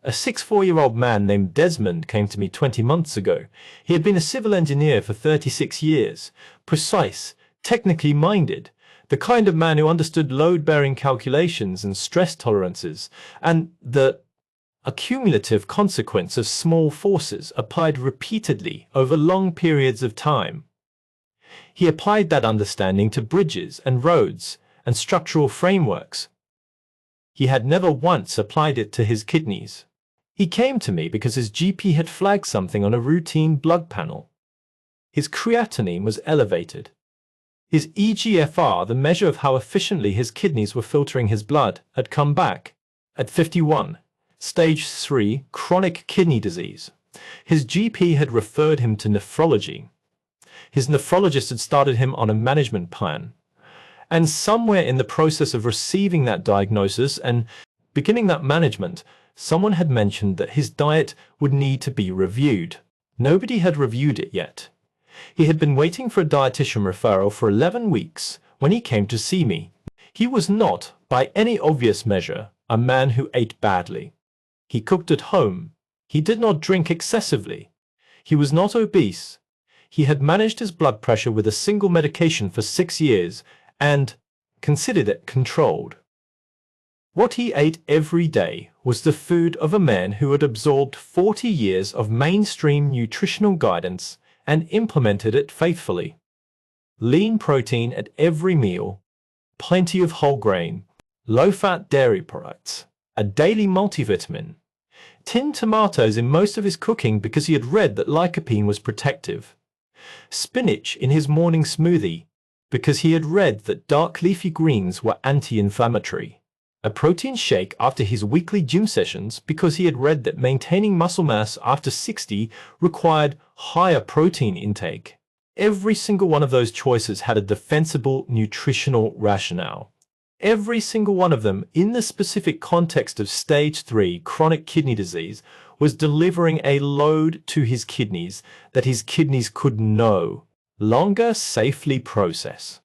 A 64-year-old man named Desmond came to me 20 months ago. He had been a civil engineer for 36 years, precise, technically minded, the kind of man who understood load-bearing calculations and stress tolerances, and the accumulative consequence of small forces applied repeatedly over long periods of time. He applied that understanding to bridges and roads and structural frameworks. He had never once applied it to his kidneys. He came to me because his GP had flagged something on a routine blood panel. His creatinine was elevated. His eGFR, the measure of how efficiently his kidneys were filtering his blood, had come back at 51, stage 3 chronic kidney disease. His GP had referred him to nephrology. His nephrologist had started him on a management plan. And somewhere in the process of receiving that diagnosis and beginning that management, someone had mentioned that his diet would need to be reviewed. Nobody had reviewed it yet. He had been waiting for a dietitian referral for 11 weeks when he came to see me. He was not, by any obvious measure, a man who ate badly. He cooked at home. He did not drink excessively. He was not obese. He had managed his blood pressure with a single medication for 6 years and considered it controlled. What he ate every day was the food of a man who had absorbed 40 years of mainstream nutritional guidance and implemented it faithfully. Lean protein at every meal, plenty of whole grain, low-fat dairy products, a daily multivitamin, tinned tomatoes in most of his cooking because he had read that lycopene was protective, spinach in his morning smoothie because he had read that dark leafy greens were anti-inflammatory, a protein shake after his weekly gym sessions because he had read that maintaining muscle mass after 60 required higher protein intake. Every single one of those choices had a defensible nutritional rationale. Every single one of them, in the specific context of stage 3 chronic kidney disease, was delivering a load to his kidneys that his kidneys could no longer safely process.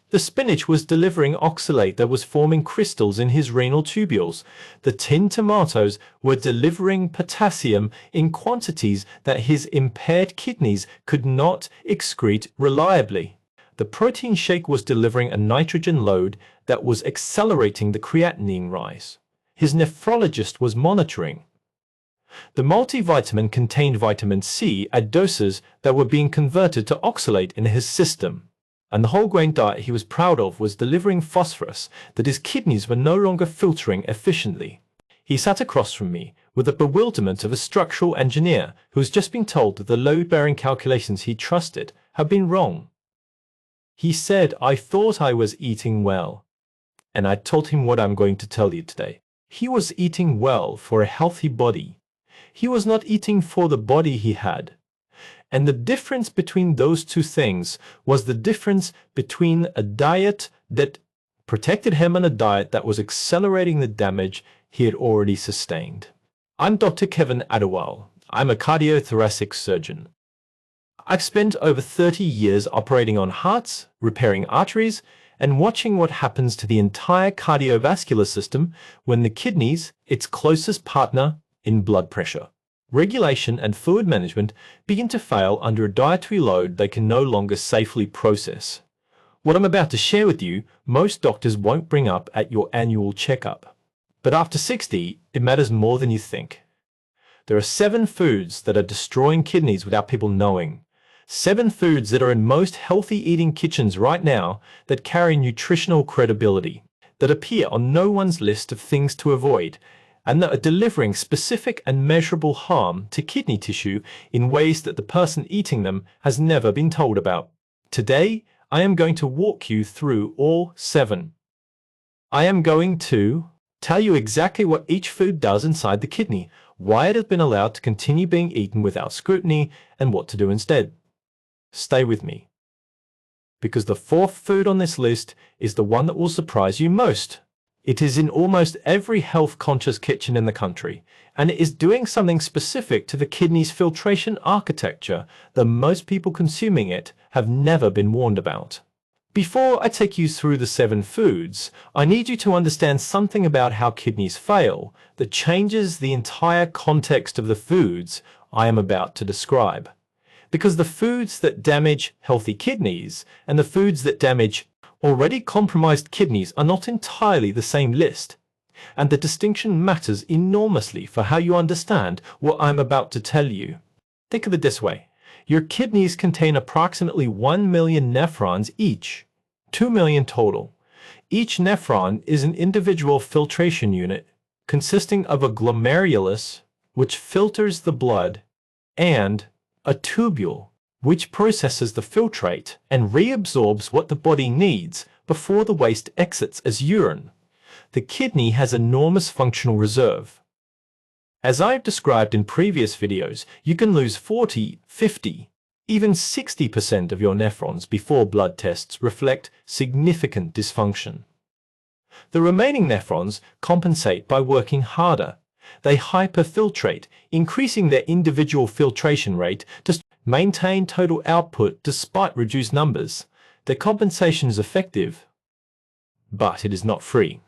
The spinach was delivering oxalate that was forming crystals in his renal tubules. The tinned tomatoes were delivering potassium in quantities that his impaired kidneys could not excrete reliably. The protein shake was delivering a nitrogen load that was accelerating the creatinine rise. His nephrologist was monitoring. The multivitamin contained vitamin C at doses that were being converted to oxalate in his system. And the whole grain diet he was proud of was delivering phosphorus that his kidneys were no longer filtering efficiently. He sat across from me with the bewilderment of a structural engineer who has just been told that the load-bearing calculations he trusted had been wrong. He said, "I thought I was eating well." And I told him what I'm going to tell you today. He was eating well for a healthy body. He was not eating for the body he had. And the difference between those two things was the difference between a diet that protected him and a diet that was accelerating the damage he had already sustained. I'm Dr. Kevin Adewale. I'm a cardiothoracic surgeon. I've spent over 30 years operating on hearts, repairing arteries, and watching what happens to the entire cardiovascular system when the kidneys, its closest partner in blood pressure, regulation and fluid management, begin to fail under a dietary load they can no longer safely process. What I'm about to share with you, most doctors won't bring up at your annual checkup. But after 60, it matters more than you think. There are 7 foods that are destroying kidneys without people knowing. 7 foods that are in most healthy eating kitchens right now that carry nutritional credibility, that appear on no one's list of things to avoid, and that are delivering specific and measurable harm to kidney tissue in ways that the person eating them has never been told about. Today, I am going to walk you through all 7. I am going to tell you exactly what each food does inside the kidney, why it has been allowed to continue being eaten without scrutiny, and what to do instead. Stay with me, because the 4th food on this list is the one that will surprise you most. It is in almost every health-conscious kitchen in the country, and it is doing something specific to the kidney's filtration architecture that most people consuming it have never been warned about. Before I take you through the 7 foods, I need you to understand something about how kidneys fail that changes the entire context of the foods I am about to describe. Because the foods that damage healthy kidneys and the foods that damage already compromised kidneys are not entirely the same list, and the distinction matters enormously for how you understand what I'm about to tell you. Think of it this way. Your kidneys contain approximately 1 million nephrons each, 2 million total. Each nephron is an individual filtration unit consisting of a glomerulus, which filters the blood, and a tubule, which processes the filtrate and reabsorbs what the body needs before the waste exits as urine. The kidney has enormous functional reserve. As I've described in previous videos, you can lose 40, 50, even 60% of your nephrons before blood tests reflect significant dysfunction. The remaining nephrons compensate by working harder. They hyperfiltrate, increasing their individual filtration rate to maintain total output despite reduced numbers. Their compensation is effective, but it is not free.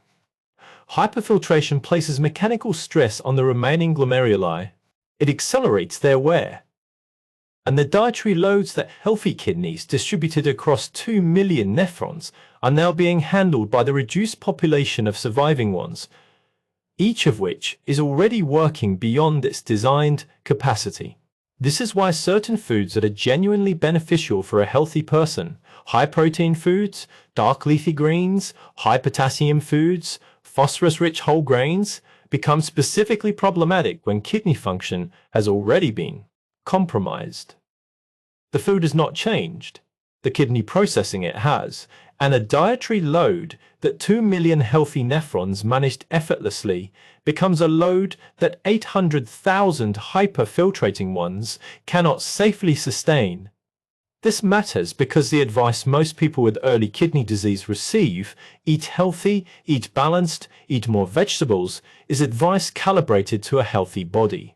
Hyperfiltration places mechanical stress on the remaining glomeruli. It accelerates their wear. And the dietary loads that healthy kidneys distributed across 2 million nephrons are now being handled by the reduced population of surviving ones, each of which is already working beyond its designed capacity. This is why certain foods that are genuinely beneficial for a healthy person, high-protein foods, dark leafy greens, high-potassium foods, phosphorus-rich whole grains, become specifically problematic when kidney function has already been compromised. The food has not changed. The kidney processing it has, and a dietary load that 2 million healthy nephrons managed effortlessly becomes a load that 800,000 hyperfiltrating ones cannot safely sustain. This matters because the advice most people with early kidney disease receive, eat healthy, eat balanced, eat more vegetables, is advice calibrated to a healthy body.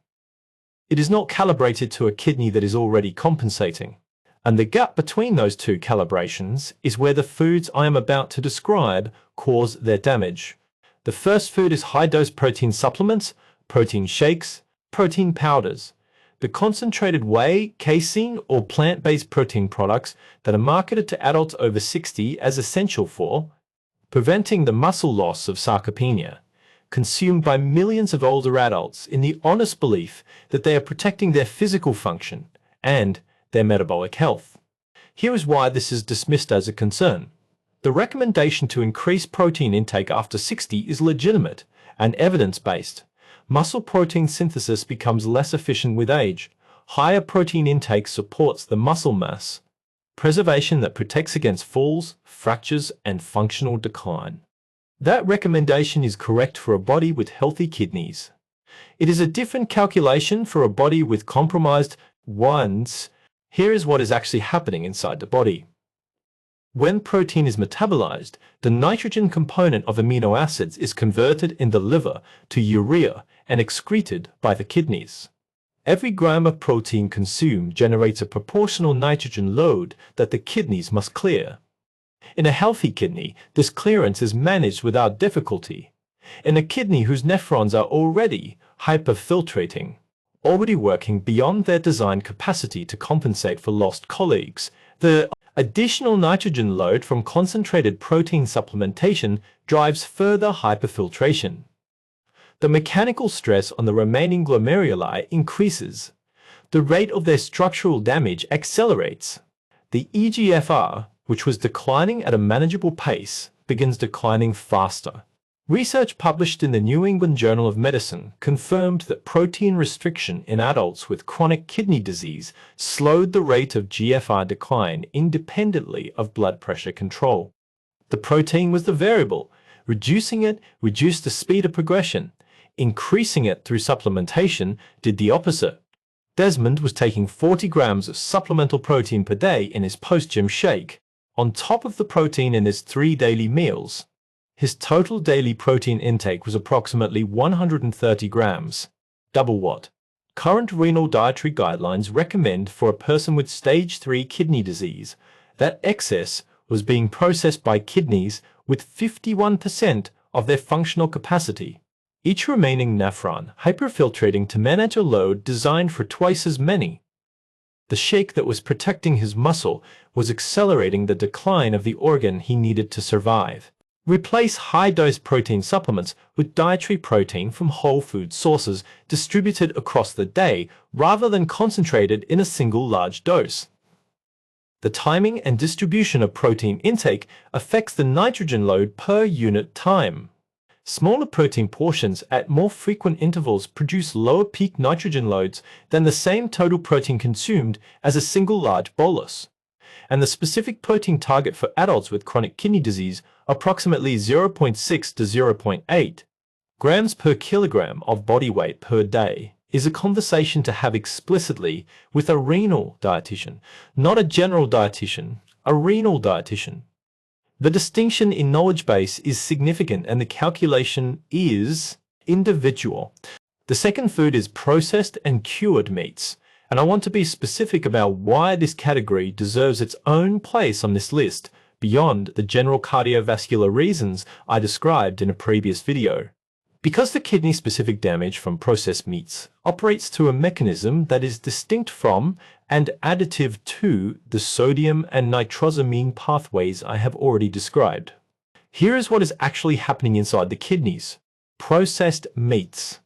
It is not calibrated to a kidney that is already compensating. And the gap between those two calibrations is where the foods I am about to describe cause their damage. The first food is high-dose protein supplements, protein shakes, protein powders. The concentrated whey, casein, or plant-based protein products that are marketed to adults over 60 as essential for preventing the muscle loss of sarcopenia, consumed by millions of older adults in the honest belief that they are protecting their physical function and their metabolic health. Here is why this is dismissed as a concern. The recommendation to increase protein intake after 60 is legitimate and evidence-based. Muscle protein synthesis becomes less efficient with age. Higher protein intake supports the muscle mass preservation that protects against falls, fractures, and functional decline. That recommendation is correct for a body with healthy kidneys. It is a different calculation for a body with compromised ones. Here is what is actually happening inside the body. When protein is metabolized, the nitrogen component of amino acids is converted in the liver to urea and excreted by the kidneys. Every gram of protein consumed generates a proportional nitrogen load that the kidneys must clear. In a healthy kidney, this clearance is managed without difficulty. In a kidney whose nephrons are already hyperfiltrating, already working beyond their design capacity to compensate for lost colleagues, the additional nitrogen load from concentrated protein supplementation drives further hyperfiltration. The mechanical stress on the remaining glomeruli increases. The rate of their structural damage accelerates. The eGFR, which was declining at a manageable pace, begins declining faster. Research published in the New England Journal of Medicine confirmed that protein restriction in adults with chronic kidney disease slowed the rate of GFR decline independently of blood pressure control. The protein was the variable. Reducing it reduced the speed of progression. Increasing it through supplementation did the opposite. Desmond was taking 40 grams of supplemental protein per day in his post-gym shake, on top of the protein in his 3 daily meals. His total daily protein intake was approximately 130 grams, double what current renal dietary guidelines recommend for a person with stage 3 kidney disease. That excess was being processed by kidneys with 51% of their functional capacity. Each remaining nephron hyperfiltrating to manage a load designed for twice as many. The shake that was protecting his muscle was accelerating the decline of the organ he needed to survive. Replace high-dose protein supplements with dietary protein from whole food sources distributed across the day rather than concentrated in a single large dose. The timing and distribution of protein intake affects the nitrogen load per unit time. Smaller protein portions at more frequent intervals produce lower peak nitrogen loads than the same total protein consumed as a single large bolus. And the specific protein target for adults with chronic kidney disease, approximately 0.6 to 0.8 grams per kilogram of body weight per day, is a conversation to have explicitly with a renal dietitian, not a general dietitian, a renal dietitian. The distinction in knowledge base is significant and the calculation is individual. The second food is processed and cured meats, and I want to be specific about why this category deserves its own place on this list beyond the general cardiovascular reasons I described in a previous video. Because the kidney-specific damage from processed meats operates through a mechanism that is distinct from and additive to the sodium and nitrosamine pathways I have already described. Here is what is actually happening inside the kidneys. Processed meats,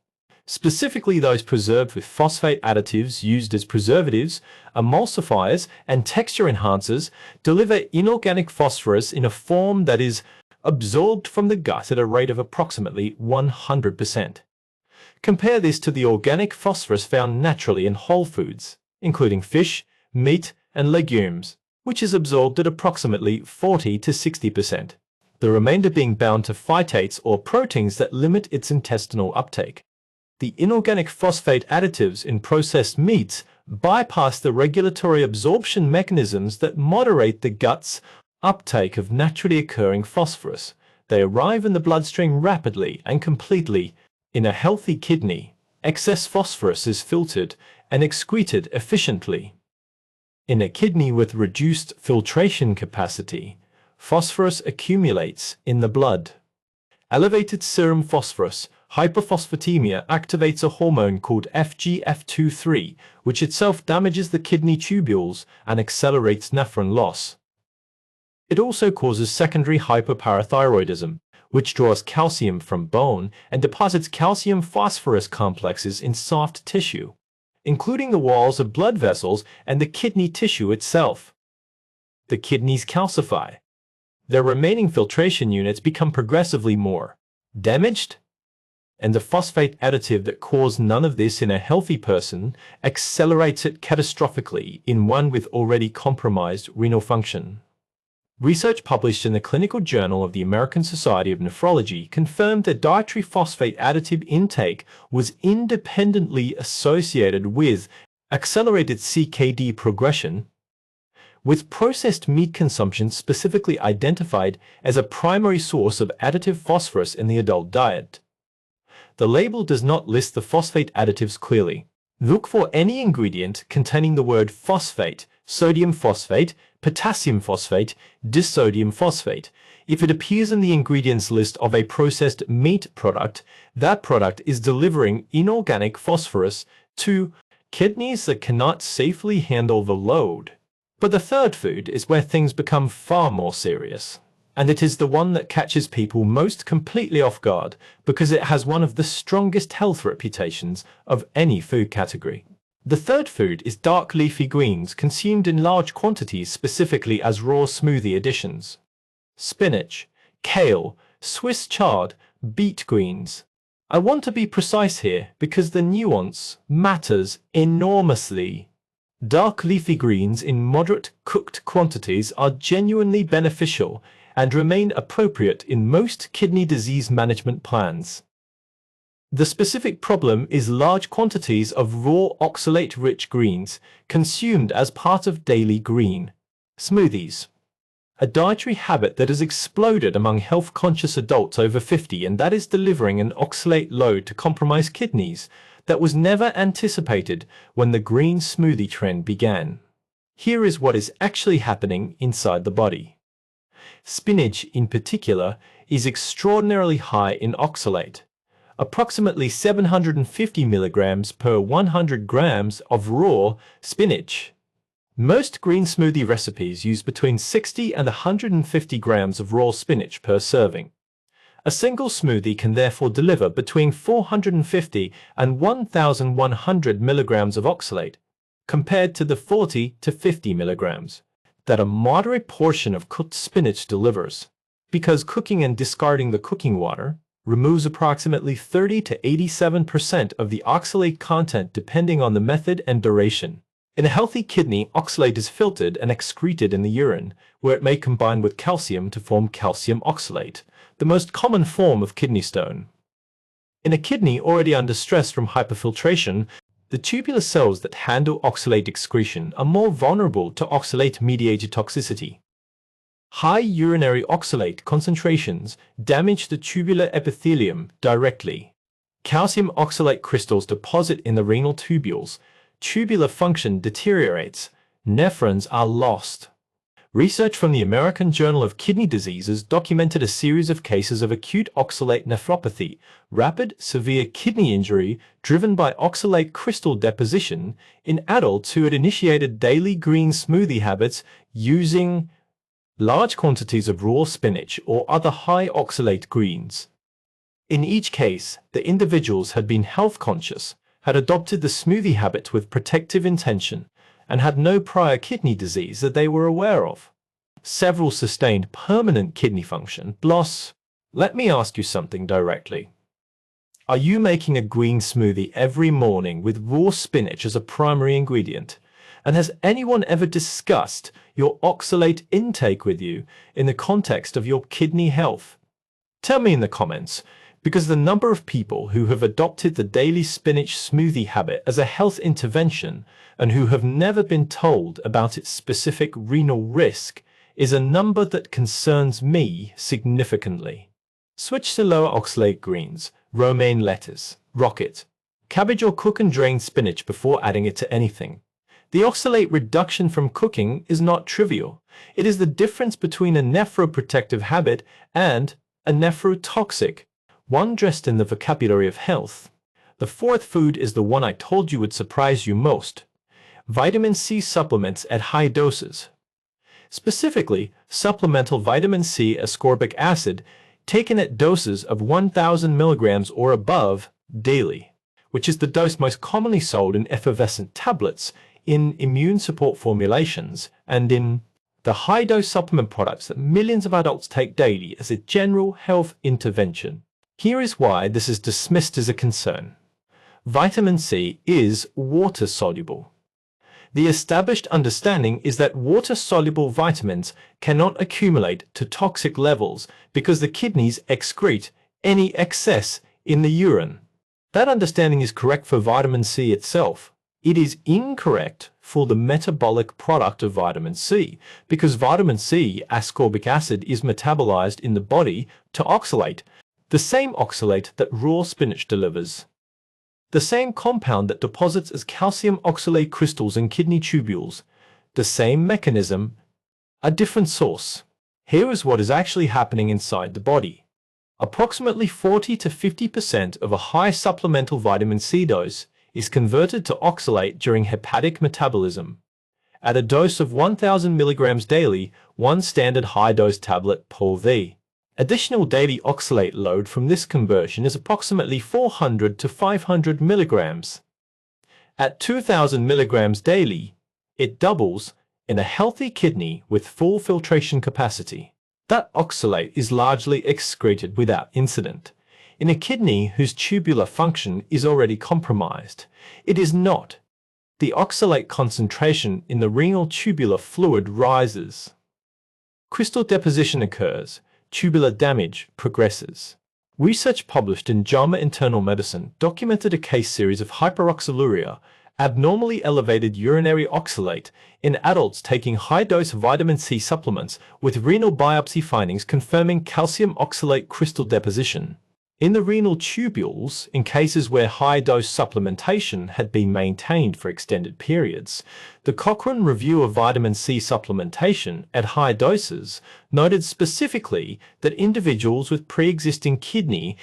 specifically those preserved with phosphate additives used as preservatives, emulsifiers, and texture enhancers, deliver inorganic phosphorus in a form that is absorbed from the gut at a rate of approximately 100%. Compare this to the organic phosphorus found naturally in whole foods, including fish, meat, and legumes, which is absorbed at approximately 40 to 60%, the remainder being bound to phytates or proteins that limit its intestinal uptake. The inorganic phosphate additives in processed meats bypass the regulatory absorption mechanisms that moderate the gut's uptake of naturally occurring phosphorus. They arrive in the bloodstream rapidly and completely. In a healthy kidney, excess phosphorus is filtered and excreted efficiently. In a kidney with reduced filtration capacity, phosphorus accumulates in the blood. Elevated serum phosphorus hyperphosphatemia activates a hormone called FGF23, which itself damages the kidney tubules and accelerates nephron loss. It also causes secondary hyperparathyroidism, which draws calcium from bone and deposits calcium phosphorus complexes in soft tissue, including the walls of blood vessels and the kidney tissue itself. The kidneys calcify. Their remaining filtration units become progressively more damaged, and the phosphate additive that caused none of this in a healthy person accelerates it catastrophically in one with already compromised renal function. Research published in the Clinical Journal of the American Society of Nephrology confirmed that dietary phosphate additive intake was independently associated with accelerated CKD progression, with processed meat consumption specifically identified as a primary source of additive phosphorus in the adult diet. The label does not list the phosphate additives clearly. Look for any ingredient containing the word phosphate, sodium phosphate, potassium phosphate, disodium phosphate. If it appears in the ingredients list of a processed meat product, that product is delivering inorganic phosphorus to kidneys that cannot safely handle the load. But the third food is where things become far more serious. And it is the one that catches people most completely off guard because it has one of the strongest health reputations of any food category. The third food is dark leafy greens consumed in large quantities specifically as raw smoothie additions. Spinach, kale, Swiss chard, beet greens. I want to be precise here because the nuance matters enormously. Dark leafy greens in moderate cooked quantities are genuinely beneficial and remain appropriate in most kidney disease management plans. The specific problem is large quantities of raw oxalate-rich greens consumed as part of daily green smoothies, a dietary habit that has exploded among health-conscious adults over 50 and that is delivering an oxalate load to compromised kidneys that was never anticipated when the green smoothie trend began. Here is what is actually happening inside the body. spinach in particular, is extraordinarily high in oxalate, approximately 750 milligrams per 100 grams of raw spinach. Most green smoothie recipes use between 60 and 150 grams of raw spinach per serving. A single smoothie can therefore deliver between 450 and 1,100 milligrams of oxalate, compared to the 40 to 50 milligrams that a moderate portion of cooked spinach delivers. Because cooking and discarding the cooking water removes approximately 30 to 87% of the oxalate content depending on the method and duration. In a healthy kidney, oxalate is filtered and excreted in the urine, where it may combine with calcium to form calcium oxalate, the most common form of kidney stone. In a kidney already under stress from hyperfiltration, the tubular cells that handle oxalate excretion are more vulnerable to oxalate-mediated toxicity. High urinary oxalate concentrations damage the tubular epithelium directly. Calcium oxalate crystals deposit in the renal tubules. Tubular function deteriorates. Nephrons are lost. Research from the American Journal of Kidney Diseases documented a series of cases of acute oxalate nephropathy, rapid, severe kidney injury driven by oxalate crystal deposition in adults who had initiated daily green smoothie habits using large quantities of raw spinach or other high oxalate greens. In each case, the individuals had been health conscious, had adopted the smoothie habit with protective intention, and had no prior kidney disease that they were aware of. Several sustained permanent kidney function loss. Let me ask you something directly. Are you making a green smoothie every morning with raw spinach as a primary ingredient? And has anyone ever discussed your oxalate intake with you in the context of your kidney health? Tell me in the comments, because the number of people who have adopted the daily spinach smoothie habit as a health intervention and who have never been told about its specific renal risk is a number that concerns me significantly. Switch to lower oxalate greens, romaine lettuce, rocket, cabbage, or cook and drain spinach before adding it to anything. The oxalate reduction from cooking is not trivial. It is the difference between a nephroprotective habit and a nephrotoxic one dressed in the vocabulary of health. The fourth food is the one I told you would surprise you most. Vitamin C supplements at high doses. Specifically, supplemental vitamin C ascorbic acid taken at doses of 1,000 milligrams or above daily, which is the dose most commonly sold in effervescent tablets, in immune support formulations, and in the high-dose supplement products that millions of adults take daily as a general health intervention. Here is why this is dismissed as a concern. Vitamin C is water-soluble. The established understanding is that water-soluble vitamins cannot accumulate to toxic levels because the kidneys excrete any excess in the urine. That understanding is correct for vitamin C itself. It is incorrect for the metabolic product of vitamin C because vitamin C ascorbic acid is metabolized in the body to oxalate, the same oxalate that raw spinach delivers. The same compound that deposits as calcium oxalate crystals in kidney tubules. The same mechanism, a different source. Here is what is actually happening inside the body. Approximately 40 to 50% of a high supplemental vitamin C dose is converted to oxalate during hepatic metabolism. At a dose of 1,000 milligrams daily, one standard high-dose tablet per. Additional daily oxalate load from this conversion is approximately 400 to 500 milligrams. At 2,000 milligrams daily, it doubles in a healthy kidney with full filtration capacity. That oxalate is largely excreted without incident. In a kidney whose tubular function is already compromised, it is not. The oxalate concentration in the renal tubular fluid rises. Crystal deposition occurs. Tubular damage progresses. Research published in JAMA Internal Medicine documented a case series of hyperoxaluria, abnormally elevated urinary oxalate, in adults taking high-dose vitamin C supplements with renal biopsy findings confirming calcium oxalate crystal deposition. In the renal tubules, in cases where high-dose supplementation had been maintained for extended periods, the Cochrane Review of Vitamin C supplementation at high doses noted specifically that individuals with pre-existing kidney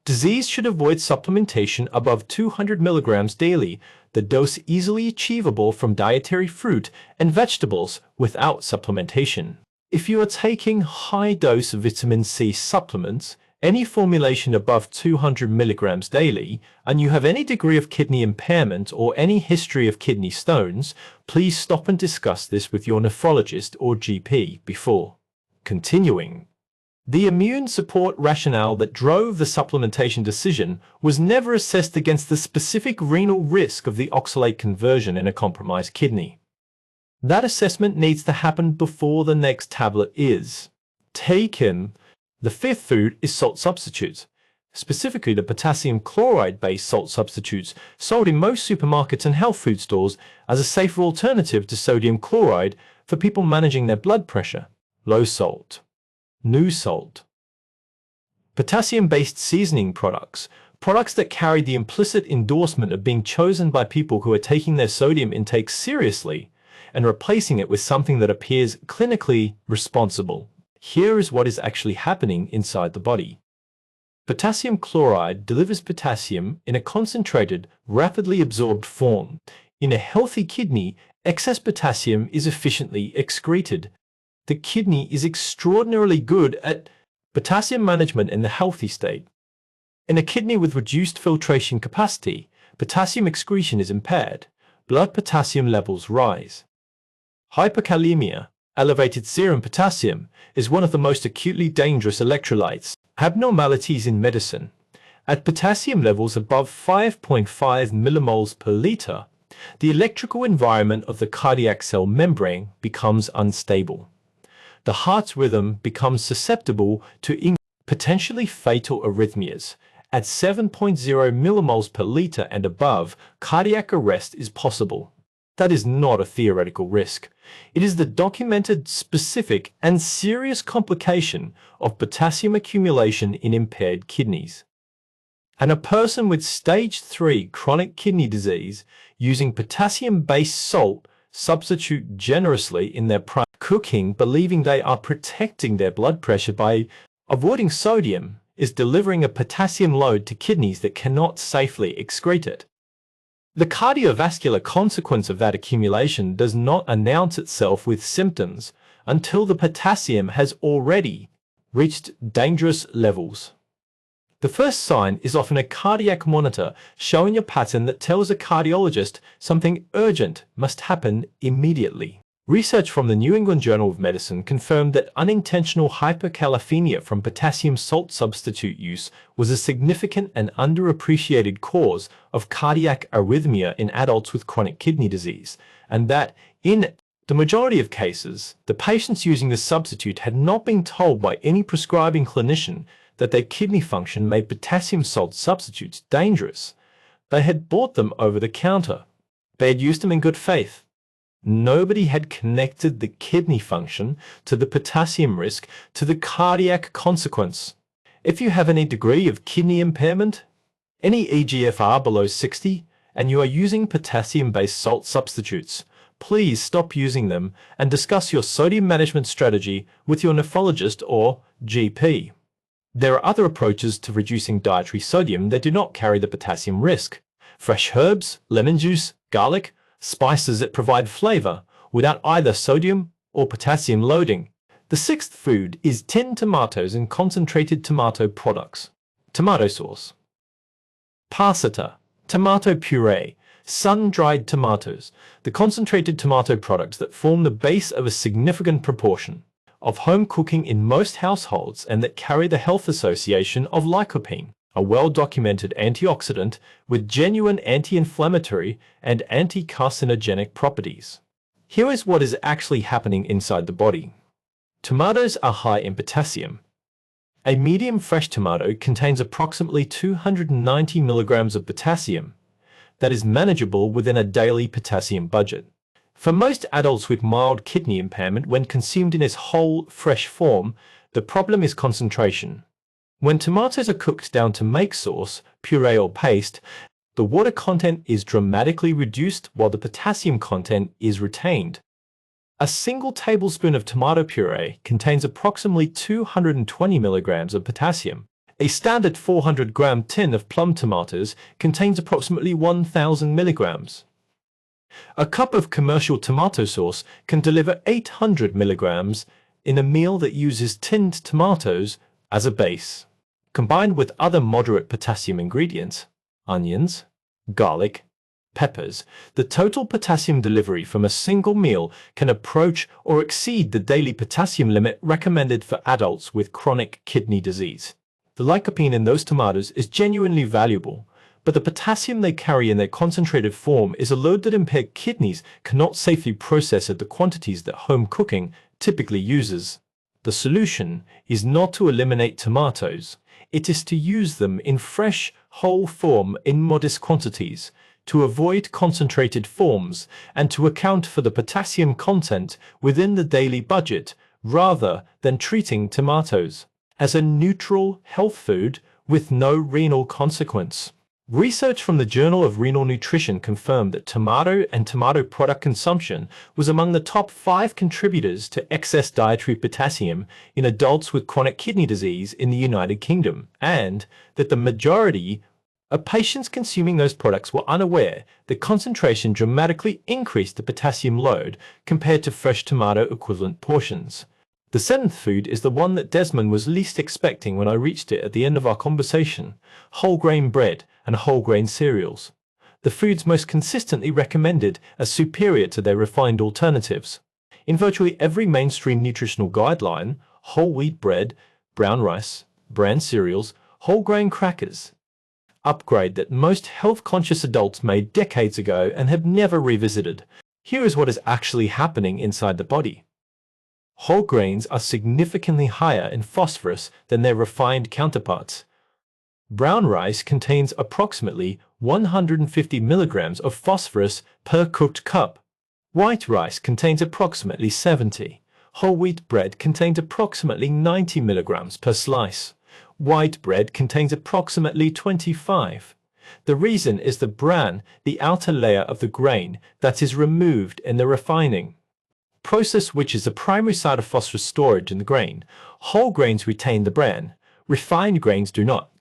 disease should avoid supplementation above 200 milligrams daily, the dose easily achievable from dietary fruit and vegetables without supplementation. If you are taking high-dose vitamin C supplements, any formulation above 200 milligrams daily, and you have any degree of kidney impairment or any history of kidney stones, please stop and discuss this with your nephrologist or GP before continuing. The immune support rationale that drove the supplementation decision was never assessed against the specific renal risk of the oxalate conversion in a compromised kidney. That assessment needs to happen before the next tablet is taken. The fifth food is salt substitutes, specifically the potassium chloride-based salt substitutes sold in most supermarkets and health food stores as a safer alternative to sodium chloride for people managing their blood pressure. Low salt. New salt. Potassium-based seasoning products, products that carry the implicit endorsement of being chosen by people who are taking their sodium intake seriously and replacing it with something that appears clinically responsible. Here is what is actually happening inside the body. Potassium chloride delivers potassium in a concentrated, rapidly absorbed form. In a healthy kidney, excess potassium is efficiently excreted. The kidney is extraordinarily good at potassium management in the healthy state. In a kidney with reduced filtration capacity, potassium excretion is impaired. Blood potassium levels rise. Hyperkalemia, elevated serum potassium, is one of the most acutely dangerous electrolytes abnormalities in medicine. At potassium levels above 5.5 millimoles per liter, the electrical environment of the cardiac cell membrane becomes unstable. The heart's rhythm becomes susceptible to potentially fatal arrhythmias. At 7.0 millimoles per liter and above, cardiac arrest is possible. That is not a theoretical risk. It is the documented, specific, and serious complication of potassium accumulation in impaired kidneys. And a person with stage 3 chronic kidney disease using potassium-based salt substitute generously in their cooking, believing they are protecting their blood pressure by avoiding sodium, is delivering a potassium load to kidneys that cannot safely excrete it. The cardiovascular consequence of that accumulation does not announce itself with symptoms until the potassium has already reached dangerous levels. The first sign is often a cardiac monitor showing a pattern that tells a cardiologist something urgent must happen immediately. Research from the New England Journal of Medicine confirmed that unintentional hyperkalemia from potassium salt substitute use was a significant and underappreciated cause of cardiac arrhythmia in adults with chronic kidney disease, and that, in the majority of cases, the patients using the substitute had not been told by any prescribing clinician that their kidney function made potassium salt substitutes dangerous. They had bought them over the counter. They had used them in good faith. Nobody had connected the kidney function to the potassium risk to the cardiac consequence. If you have any degree of kidney impairment, any eGFR below 60, and you are using potassium-based salt substitutes, please stop using them and discuss your sodium management strategy with your nephrologist or GP. There are other approaches to reducing dietary sodium that do not carry the potassium risk. Fresh herbs, lemon juice, garlic, spices that provide flavor without either sodium or potassium loading. The sixth food is tinned tomatoes and concentrated tomato products. Tomato sauce. Passata, tomato puree, sun-dried tomatoes, the concentrated tomato products that form the base of a significant proportion of home cooking in most households and that carry the health association of lycopene, a well-documented antioxidant with genuine anti-inflammatory and anti-carcinogenic properties. Here is what is actually happening inside the body. Tomatoes are high in potassium. A medium fresh tomato contains approximately 290 milligrams of potassium. That is manageable within a daily potassium budget. For most adults with mild kidney impairment, when consumed in its whole, fresh form, the problem is concentration. When tomatoes are cooked down to make sauce, puree or paste, the water content is dramatically reduced while the potassium content is retained. A single tablespoon of tomato puree contains approximately 220 milligrams of potassium. A standard 400-gram tin of plum tomatoes contains approximately 1,000 milligrams. A cup of commercial tomato sauce can deliver 800 milligrams in a meal that uses tinned tomatoes as a base. Combined with other moderate potassium ingredients, onions, garlic, peppers, the total potassium delivery from a single meal can approach or exceed the daily potassium limit recommended for adults with chronic kidney disease. The lycopene in those tomatoes is genuinely valuable, but the potassium they carry in their concentrated form is a load that impaired kidneys cannot safely process at the quantities that home cooking typically uses. The solution is not to eliminate tomatoes. It is to use them in fresh, whole form in modest quantities, to avoid concentrated forms, and to account for the potassium content within the daily budget, rather than treating tomatoes as a neutral health food with no renal consequence. Research from the Journal of Renal Nutrition confirmed that tomato and tomato product consumption was among the top 5 contributors to excess dietary potassium in adults with chronic kidney disease in the United Kingdom, and that the majority of patients consuming those products were unaware that concentration dramatically increased the potassium load compared to fresh tomato equivalent portions. The 7th food is the one that Desmond was least expecting when I reached it at the end of our conversation: whole grain bread and whole grain cereals. The foods most consistently recommended as superior to their refined alternatives. In virtually every mainstream nutritional guideline, whole wheat bread, brown rice, bran cereals, whole grain crackers, upgrade that most health-conscious adults made decades ago and have never revisited. Here is what is actually happening inside the body. Whole grains are significantly higher in phosphorus than their refined counterparts. Brown rice contains approximately 150 milligrams of phosphorus per cooked cup. White rice contains approximately 70. Whole wheat bread contains approximately 90 milligrams per slice. White bread contains approximately 25. The reason is the bran, the outer layer of the grain, that is removed in the refining process, which is the primary site of phosphorus storage in the grain. Whole grains retain the bran, refined grains do not.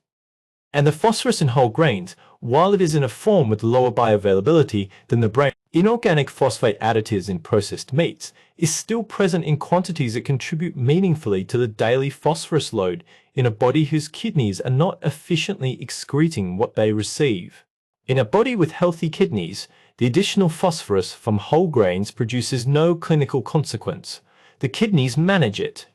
And the phosphorus in whole grains, while it is in a form with lower bioavailability than the bran, inorganic phosphate additives in processed meats, is still present in quantities that contribute meaningfully to the daily phosphorus load in a body whose kidneys are not efficiently excreting what they receive. In a body with healthy kidneys, the additional phosphorus from whole grains produces no clinical consequence. The kidneys manage it.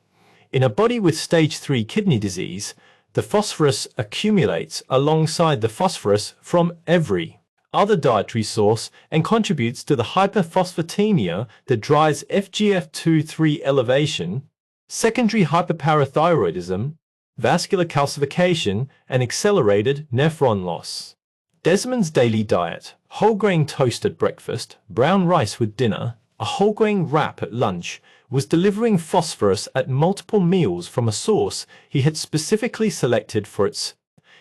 In a body with stage 3 kidney disease, the phosphorus accumulates alongside the phosphorus from every other dietary source and contributes to the hyperphosphatemia that drives FGF2/3 elevation, secondary hyperparathyroidism, vascular calcification, and accelerated nephron loss. Desmond's daily diet: whole grain toast at breakfast, brown rice with dinner, a whole grain wrap at lunch, was delivering phosphorus at multiple meals from a source he had specifically selected for its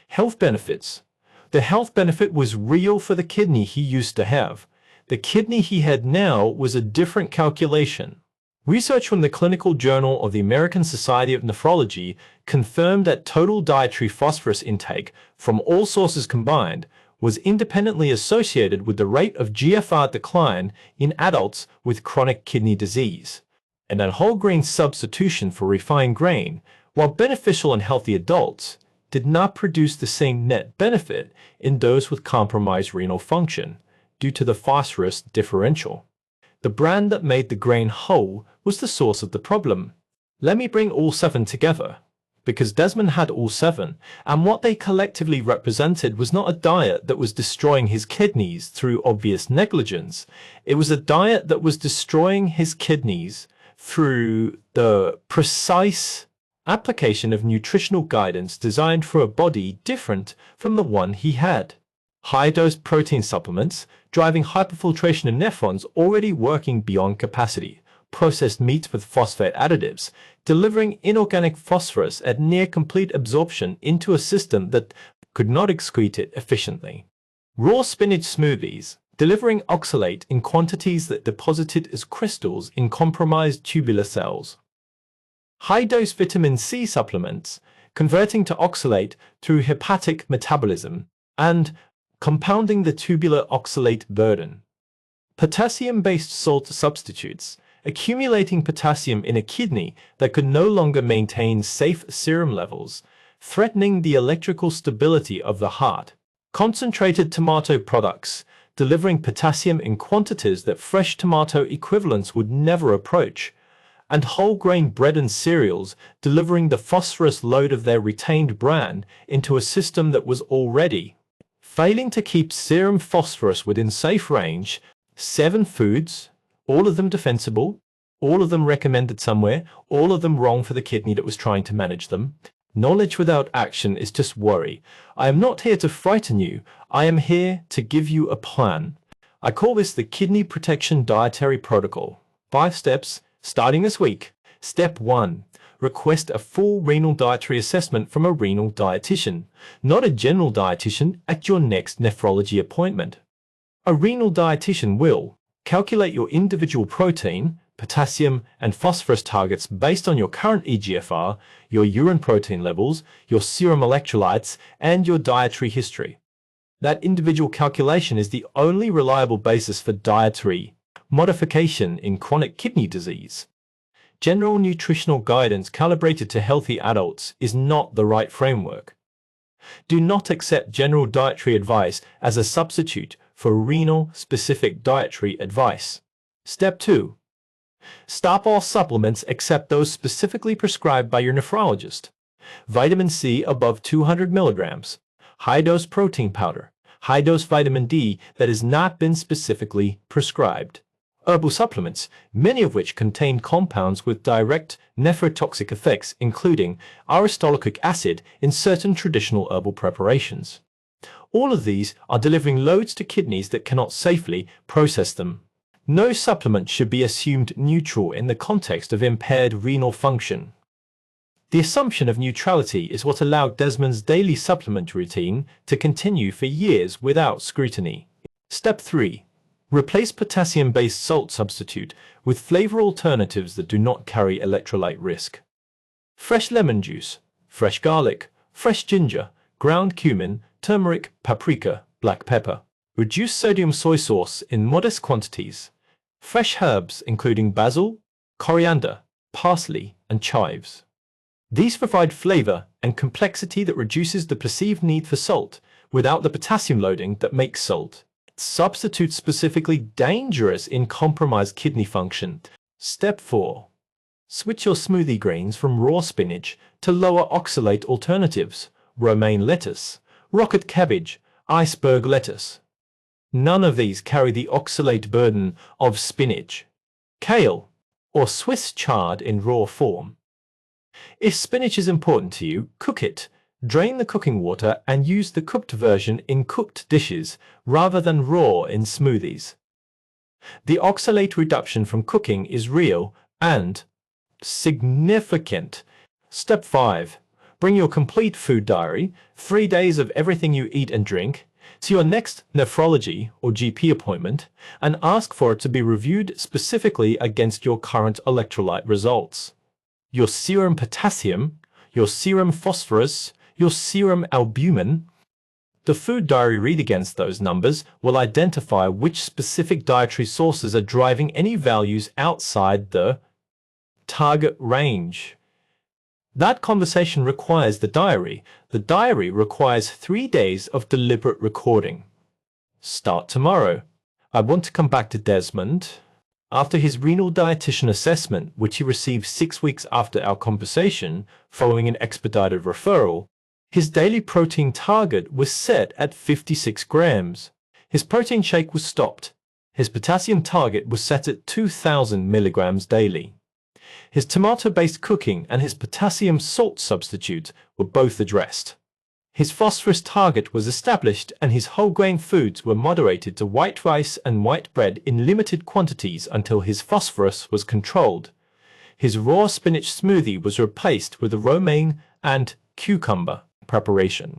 health benefits. The health benefit was real for the kidney he used to have. The kidney he had now was a different calculation. Research from the Clinical Journal of the American Society of Nephrology confirmed that total dietary phosphorus intake from all sources combined was independently associated with the rate of GFR decline in adults with chronic kidney disease, and that whole grain substitution for refined grain, while beneficial in healthy adults, did not produce the same net benefit in those with compromised renal function due to the phosphorus differential. The bran that made the grain whole was the source of the problem. Let me bring all 7 together, because Desmond had all 7, and what they collectively represented was not a diet that was destroying his kidneys through obvious negligence. It was a diet that was destroying his kidneys through the precise application of nutritional guidance designed for a body different from the one he had. High-dose protein supplements, driving hyperfiltration of nephrons already working beyond capacity, processed meats with phosphate additives, delivering inorganic phosphorus at near complete absorption into a system that could not excrete it efficiently. Raw spinach smoothies, delivering oxalate in quantities that deposited as crystals in compromised tubular cells. High-dose vitamin C supplements, converting to oxalate through hepatic metabolism and compounding the tubular oxalate burden. Potassium-based salt substitutes, accumulating potassium in a kidney that could no longer maintain safe serum levels, threatening the electrical stability of the heart. Concentrated tomato products, delivering potassium in quantities that fresh tomato equivalents would never approach, and whole grain bread and cereals, delivering the phosphorus load of their retained bran into a system that was already failing to keep serum phosphorus within safe range. 7 foods, all of them defensible, all of them recommended somewhere, all of them wrong for the kidney that was trying to manage them. Knowledge without action is just worry. I am not here to frighten you. I am here to give you a plan. I call this the Kidney Protection Dietary Protocol. 5 steps, starting this week. Step 1. Request a full renal dietary assessment from a renal dietitian, not a general dietitian, at your next nephrology appointment. A renal dietitian will calculate your individual protein, potassium, and phosphorus targets based on your current eGFR, your urine protein levels, your serum electrolytes, and your dietary history. That individual calculation is the only reliable basis for dietary modification in chronic kidney disease. General nutritional guidance calibrated to healthy adults is not the right framework. Do not accept general dietary advice as a substitute for renal-specific dietary advice. Step 2. Stop all supplements except those specifically prescribed by your nephrologist. Vitamin C above 200 milligrams, high-dose protein powder, high-dose vitamin D that has not been specifically prescribed. Herbal supplements, many of which contain compounds with direct nephrotoxic effects, including aristolochic acid in certain traditional herbal preparations. All of these are delivering loads to kidneys that cannot safely process them. No supplement should be assumed neutral in the context of impaired renal function. The assumption of neutrality is what allowed Desmond's daily supplement routine to continue for years without scrutiny. Step 3. Replace potassium-based salt substitute with flavor alternatives that do not carry electrolyte risk. Fresh lemon juice, fresh garlic, fresh ginger, ground cumin, turmeric, paprika, black pepper. Reduce sodium soy sauce in modest quantities. Fresh herbs including basil, coriander, parsley, and chives. These provide flavor and complexity that reduces the perceived need for salt without the potassium loading that makes salt. Substitutes specifically dangerous in compromised kidney function. Step 4. Switch your smoothie grains from raw spinach to lower oxalate alternatives, romaine lettuce, rocket cabbage, iceberg lettuce. None of these carry the oxalate burden of spinach, kale, or Swiss chard in raw form. If spinach is important to you, cook it. Drain the cooking water and use the cooked version in cooked dishes rather than raw in smoothies. The oxalate reduction from cooking is real and significant. Step 5. Bring your complete food diary, 3 days of everything you eat and drink, to your next nephrology or GP appointment and ask for it to be reviewed specifically against your current electrolyte results. Your serum potassium, your serum phosphorus, your serum albumin. The food diary read against those numbers will identify which specific dietary sources are driving any values outside the target range. That conversation requires the diary. The diary requires 3 days of deliberate recording. Start tomorrow. I want to come back to Desmond. After his renal dietitian assessment, which he received 6 weeks after our conversation, following an expedited referral, his daily protein target was set at 56 grams. His protein shake was stopped. His potassium target was set at 2,000 milligrams daily. His tomato-based cooking and his potassium salt substitute were both addressed. His phosphorus target was established and his whole grain foods were moderated to white rice and white bread in limited quantities until his phosphorus was controlled. His raw spinach smoothie was replaced with a romaine and cucumber preparation.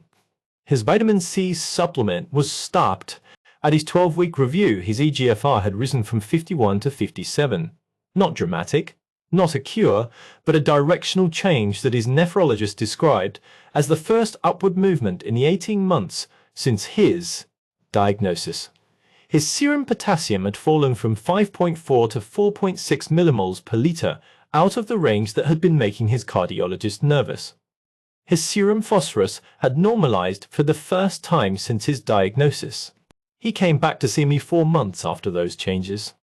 His vitamin C supplement was stopped. At his 12-week review, his eGFR had risen from 51 to 57. Not dramatic, not a cure, but a directional change that his nephrologist described as the first upward movement in the 18 months since his diagnosis. His serum potassium had fallen from 5.4 to 4.6 millimoles per liter, out of the range that had been making his cardiologist nervous. His serum phosphorus had normalized for the first time since his diagnosis. He came back to see me 4 months after those changes.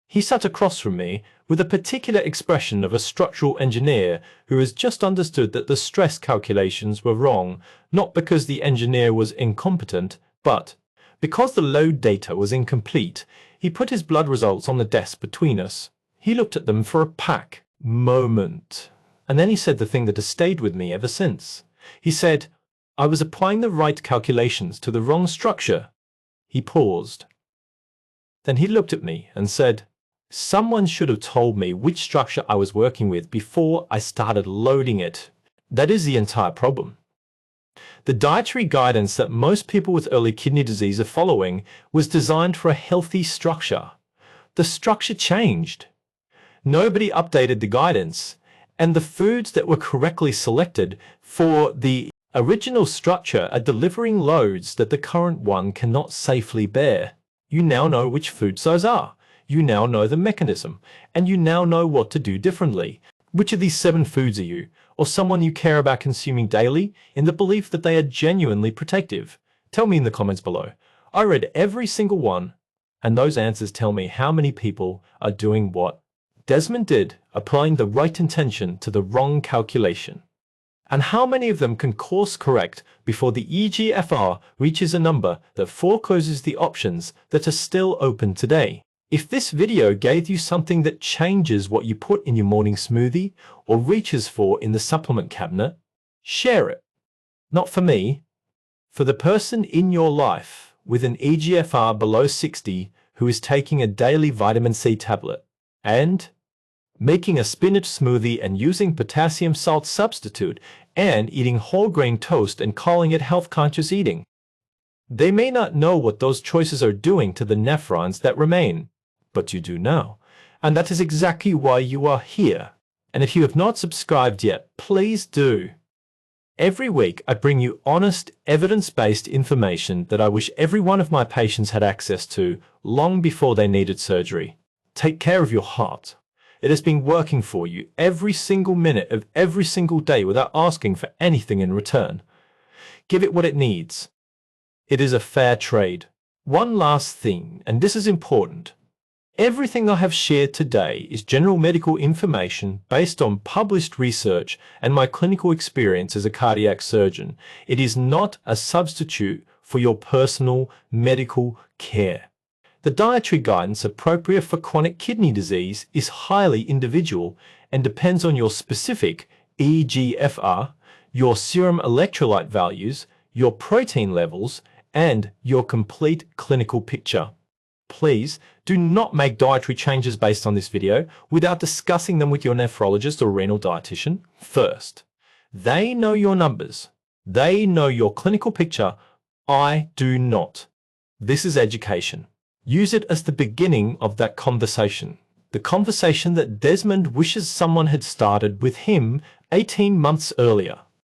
He sat across from me with a particular expression of a structural engineer who has just understood that the stress calculations were wrong, not because the engineer was incompetent, but because the load data was incomplete. He put his blood results on the desk between us. He looked at them for a pack moment, and then he said the thing that has stayed with me ever since. He said, "I was applying the right calculations to the wrong structure." He paused. Then he looked at me and said, "Someone should have told me which structure I was working with before I started loading it." That is the entire problem. The dietary guidance that most people with early kidney disease are following was designed for a healthy structure. The structure changed. Nobody updated the guidance, and the foods that were correctly selected for the original structure are delivering loads that the current one cannot safely bear. You now know which foods those are. You now know the mechanism, and you now know what to do differently. Which of these 7 foods are you, or someone you care about consuming daily, in the belief that they are genuinely protective? Tell me in the comments below. I read every single one, and those answers tell me how many people are doing what Desmond did, applying the right intention to the wrong calculation. And how many of them can course correct before the eGFR reaches a number that forecloses the options that are still open today? If this video gave you something that changes what you put in your morning smoothie or reaches for in the supplement cabinet, share it. Not for me, for the person in your life with an eGFR below 60 who is taking a daily vitamin C tablet and making a spinach smoothie and using potassium salt substitute and eating whole grain toast and calling it health-conscious eating. They may not know what those choices are doing to the nephrons that remain, but you do know, and that is exactly why you are here. And if you have not subscribed yet, please do. Every week I bring you honest, evidence-based information that I wish every one of my patients had access to long before they needed surgery. Take care of your heart. It has been working for you every single minute of every single day without asking for anything in return. Give it what it needs. It is a fair trade. One last thing, and this is important. Everything I have shared today is general medical information based on published research and my clinical experience as a cardiac surgeon. It is not a substitute for your personal medical care. The dietary guidance appropriate for chronic kidney disease is highly individual and depends on your specific eGFR, your serum electrolyte values, your protein levels, and your complete clinical picture. Please do not make dietary changes based on this video without discussing them with your nephrologist or renal dietitian first. They know your numbers. They know your clinical picture. I do not. This is education. Use it as the beginning of that conversation. The conversation that Desmond wishes someone had started with him 18 months earlier.